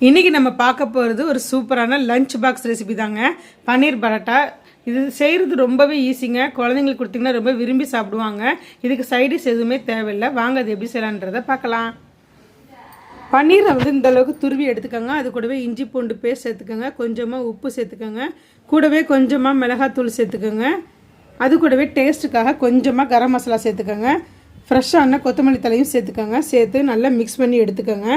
இன்றைக்கி நம்ம பார்க்க போகிறது ஒரு சூப்பரான லஞ்ச் பாக்ஸ் ரெசிபி தாங்க. பன்னீர் பரோட்டா. இது செய்கிறது ரொம்பவே ஈஸிங்க. குழந்தைங்களுக்கு கொடுத்திங்கன்னா ரொம்ப விரும்பி சாப்பிடுவாங்க. இதுக்கு சைடிஷ் எதுவுமே தேவையில்லை. வாங்க அது எப்படி செய்யலான்றதை பார்க்கலாம். பன்னீரை இந்த அளவுக்கு துருவி எடுத்துக்கோங்க. அது கூடவே இஞ்சி பூண்டு பேஸ்ட் சேர்த்துக்கோங்க. கொஞ்சமாக உப்பு சேர்த்துக்கோங்க. கூடவே கொஞ்சமாக மிளகாத்தூள் சேர்த்துக்கோங்க. அது கூடவே டேஸ்ட்டுக்காக கொஞ்சமாக கரம் மசாலா சேர்த்துக்கோங்க. ஃப்ரெஷ்ஷான கொத்தமல்லி தலையும் சேர்த்துக்கோங்க. சேர்த்து நல்லா மிக்ஸ் பண்ணி எடுத்துக்கோங்க.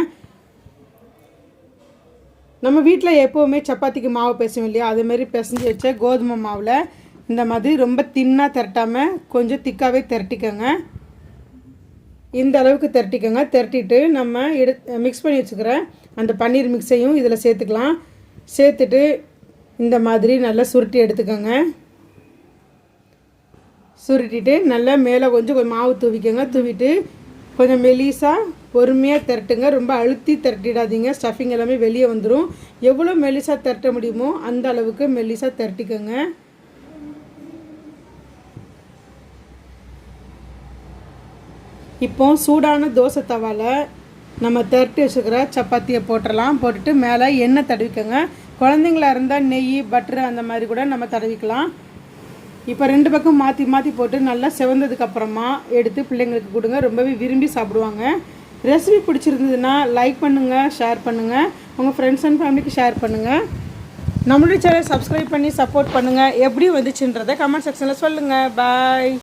நம்ம வீட்டில் எப்போவுமே சப்பாத்திக்கு மாவு பிசைவோம் இல்லையா, அதுமாரி பிசைஞ்சு வச்ச கோதுமை மாவில் இந்த மாதிரி ரொம்ப தின்னாக திரட்டாமல் கொஞ்சம் திக்காகவே திரட்டிக்கோங்க. இந்த அளவுக்கு திரட்டிக்கோங்க. திரட்டிட்டு நம்ம மிக்ஸ் பண்ணி வச்சுக்கிற அந்த பன்னீர் மிக்ஸையும் இதில் சேர்த்துக்கலாம். சேர்த்துட்டு இந்த மாதிரி நல்லா சுருட்டி எடுத்துக்கோங்க. சுருட்டிட்டு நல்லா மேலே கொஞ்சம் மாவு தூவிக்கோங்க. தூவிட்டு கொஞ்சம் மெலிசாக பொறுமையாக திரட்டுங்க. ரொம்ப அழுத்தி திரட்டிடாதீங்க, ஸ்டஃபிங் எல்லாமே வெளியே வந்துடும். எவ்வளோ மெலிசாக திரட்ட முடியுமோ அந்த அளவுக்கு மெலிசாக திரட்டிக்கோங்க. இப்போ சூடான தோசை தவாவில் நம்ம திரட்டி வச்சுக்கிற சப்பாத்தியை போட்டுடலாம். போட்டுட்டு மேலே எண்ணெய் தடவிக்கோங்க. குழந்தைங்களா இருந்தால் நெய் பட்டரு அந்த மாதிரி கூட நம்ம தடவிக்கலாம். இப்போ ரெண்டு பக்கம் மாற்றி மாற்றி போட்டு நல்லா செவந்ததுக்கப்புறமா எடுத்து பிள்ளைங்களுக்கு கொடுங்க. ரொம்பவே விரும்பி சாப்பிடுவாங்க. ரெசிபி பிடிச்சிருந்ததுன்னா லைக் பண்ணுங்கள், ஷேர் பண்ணுங்கள், உங்கள் ஃப்ரெண்ட்ஸ் அண்ட் ஃபேமிலிக்கு ஷேர் பண்ணுங்கள். நம்மளுடைய சேனல் சப்ஸ்கிரைப் பண்ணி சப்போர்ட் பண்ணுங்கள். எப்படி வந்துச்சுன்றதை கமெண்ட் செக்ஷனில் சொல்லுங்கள். பாய்.